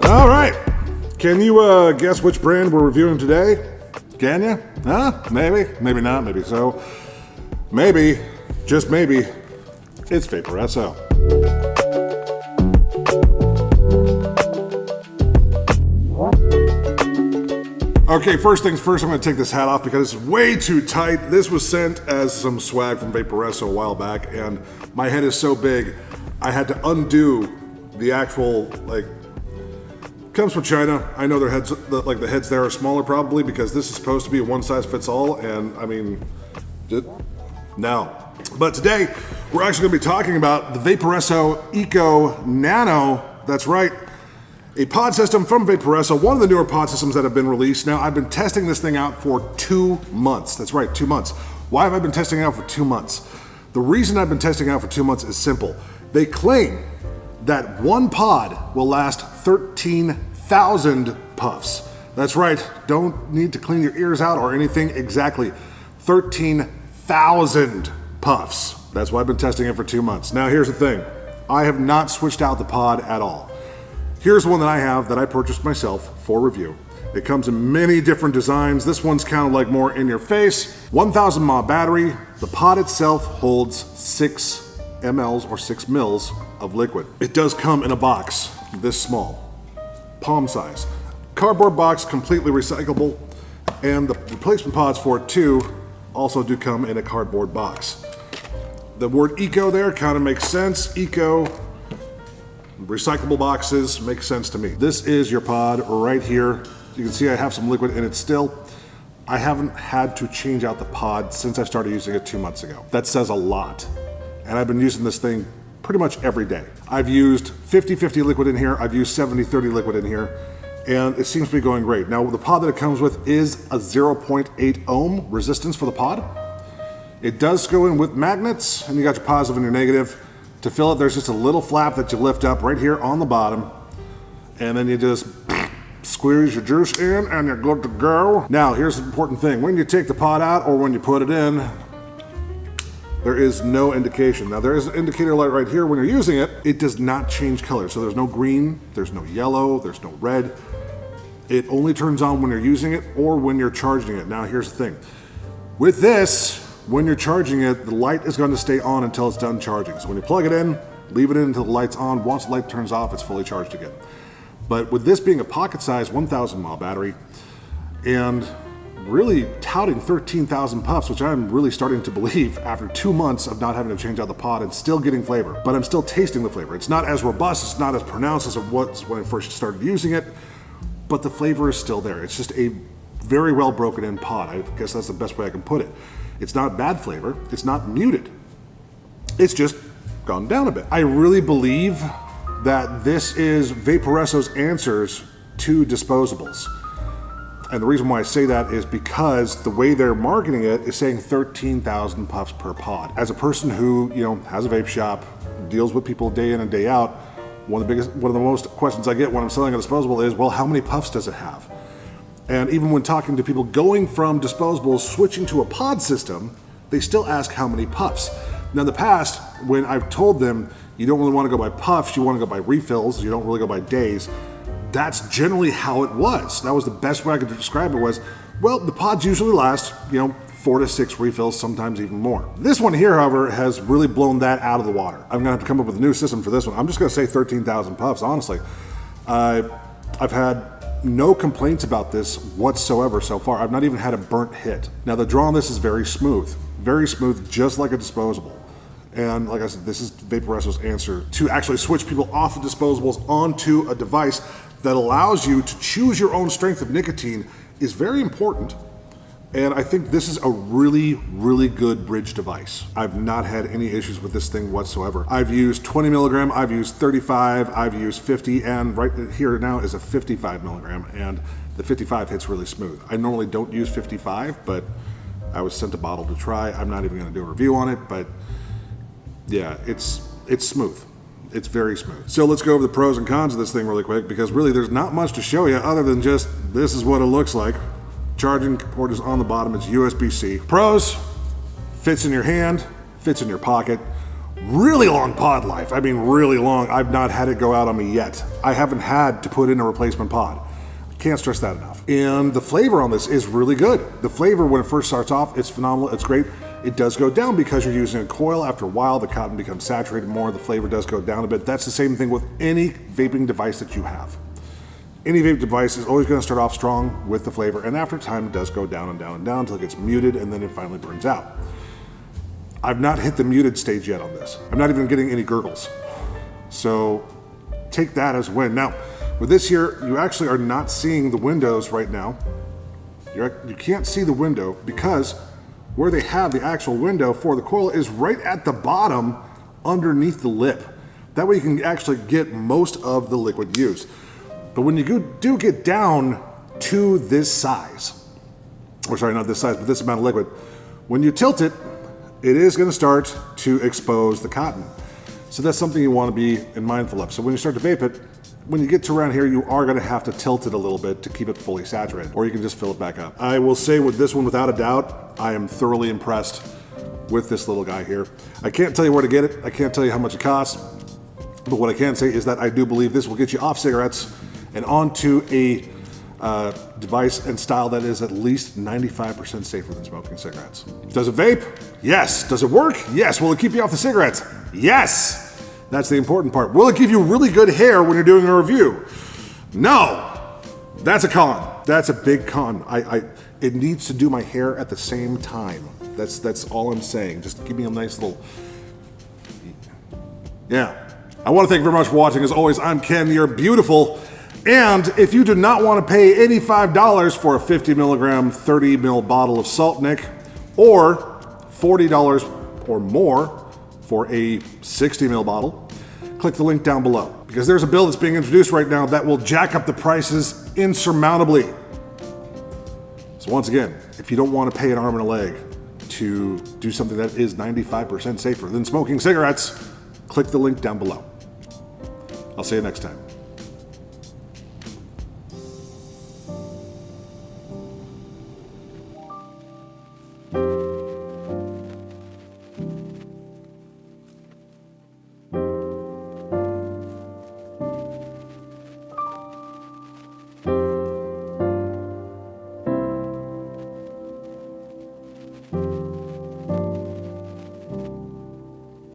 All right. Can you guess which brand we're reviewing today? Can you? Maybe. Maybe not. Maybe so. Maybe, just maybe, it's Vaporesso. Okay, first things first, I'm gonna take this hat off because it's way too tight. This was sent as some swag from Vaporesso a while back, and my head is so big, I had to undo the actual, comes from China. I know their heads, the heads there are smaller probably because this is supposed to be a one size fits all, and I mean, no. But today, we're actually gonna be talking about the Vaporesso Eco Nano. That's right, a pod system from Vaporesso, one of the newer pod systems that have been released. Now, I've been testing this thing out for 2 months. That's right, 2 months. Why have I been testing it out for 2 months? The reason I've been testing it out for 2 months is simple. They claim that one pod will last 13,000 puffs. That's right, don't need to clean your ears out or anything, exactly. 13,000 puffs. That's why I've been testing it for 2 months. Now here's the thing, I have not switched out the pod at all. Here's one that I have that I purchased myself for review. It comes in many different designs. This one's kind of like more in your face. 1,000 mAh battery. The pod itself holds 6 mLs or 6 mils of liquid. It does come in a box this small, palm size. Cardboard box, completely recyclable, and the replacement pods for it too also do come in a cardboard box. The word eco there kind of makes sense. Eco, recyclable boxes, makes sense to me. This is your pod right here. You can see I have some liquid in it still. I haven't had to change out the pod since I started using it 2 months ago. That says a lot. And I've been using this thing pretty much every day. I've used 50-50 liquid in here. I've used 70-30 liquid in here. And it seems to be going great. Now, the pod that it comes with is a 0.8 ohm resistance for the pod. It does go in with magnets, and you got your positive and your negative. To fill it, there's just a little flap that you lift up right here on the bottom, and then you just squeeze your juice in, and you're good to go. Now, here's the important thing. When you take the pod out, or when you put it in, there is no indication. Now, there is an indicator light right here. When you're using it, it does not change color. So there's no green, there's no yellow, there's no red. It only turns on when you're using it or when you're charging it. Now, here's the thing. With this, when you're charging it, the light is going to stay on until it's done charging. So when you plug it in, leave it in until the light's on. Once the light turns off, it's fully charged again. But with this being a pocket-sized 1,000 mAh battery, and really touting 13,000 puffs, which I'm really starting to believe after 2 months of not having to change out the pod and still getting flavor. But I'm still tasting the flavor. It's not as robust, it's not as pronounced as it was when I first started using it, but the flavor is still there. It's just a very well broken in pod. I guess that's the best way I can put it. It's not bad flavor, it's not muted. It's just gone down a bit. I really believe that this is Vaporesso's answers to disposables. And the reason why I say that is because the way they're marketing it is saying 13,000 puffs per pod. As a person who, has a vape shop, deals with people day in and day out, one of the most questions I get when I'm selling a disposable is, well, how many puffs does it have? And even when talking to people going from disposables, switching to a pod system, they still ask how many puffs. Now in the past, when I've told them, you don't really want to go by puffs, you want to go by refills, you don't really go by days, that's generally how it was. That was the best way I could describe it was, well, the pods usually last, 4 to 6 refills, sometimes even more. This one here, however, has really blown that out of the water. I'm gonna have to come up with a new system for this one. I'm just gonna say 13,000 puffs, honestly. I've had no complaints about this whatsoever so far. I've not even had a burnt hit. Now the draw on this is very smooth, just like a disposable. And like I said, this is Vaporesso's answer to actually switch people off of disposables onto a device that allows you to choose your own strength of nicotine is very important. And I think this is a really, really good bridge device. I've not had any issues with this thing whatsoever. I've used 20 milligram, I've used 35, I've used 50, and right here now is a 55 milligram, and the 55 hits really smooth. I normally don't use 55, but I was sent a bottle to try. I'm not even gonna do a review on it, but yeah, it's smooth. It's very smooth. So let's go over the pros and cons of this thing really quick, because really there's not much to show you other than just this is what it looks like. Charging port is on the bottom, it's USB-C. Pros, fits in your hand, fits in your pocket. really long pod life. I mean, really long. I've not had it go out on me yet. I haven't had to put in a replacement pod. Can't stress that enough. And the flavor on this is really good. The flavor, when it first starts off, it's phenomenal, it's great. It does go down because you're using a coil. After a while, the cotton becomes saturated more, the flavor does go down a bit. That's the same thing with any vaping device that you have. Any vape device is always gonna start off strong with the flavor, and after time, it does go down and down and down until it gets muted, and then it finally burns out. I've not hit the muted stage yet on this. I'm not even getting any gurgles. So take that as a win. Now, with this here, you actually are not seeing the windows right now. You can't see the window because where they have the actual window for the coil is right at the bottom underneath the lip. That way you can actually get most of the liquid used. But when you do get down to this size, or sorry, not this size, but this amount of liquid, when you tilt it, it is gonna start to expose the cotton. So that's something you wanna be mindful of. So when you start to vape it, when you get to around here, you are gonna have to tilt it a little bit to keep it fully saturated, or you can just fill it back up. I will say with this one, without a doubt, I am thoroughly impressed with this little guy here. I can't tell you where to get it. I can't tell you how much it costs, but what I can say is that I do believe this will get you off cigarettes and onto a device and style that is at least 95% safer than smoking cigarettes. Does it vape? Yes. Does it work? Yes. Will it keep you off the cigarettes? Yes. That's the important part. Will it give you really good hair when you're doing a review? No. That's a con. That's a big con. It needs to do my hair at the same time. That's all I'm saying. Just give me a nice little... Yeah. I want to thank you very much for watching. As always, I'm Ken. You're beautiful. And if you do not want to pay $85 for a 50 milligram, 30 ml bottle of Salt Nick, or $40 or more for a 60 ml bottle, click the link down below. Because there's a bill that's being introduced right now that will jack up the prices insurmountably. So once again, if you don't want to pay an arm and a leg to do something that is 95% safer than smoking cigarettes, click the link down below. I'll see you next time.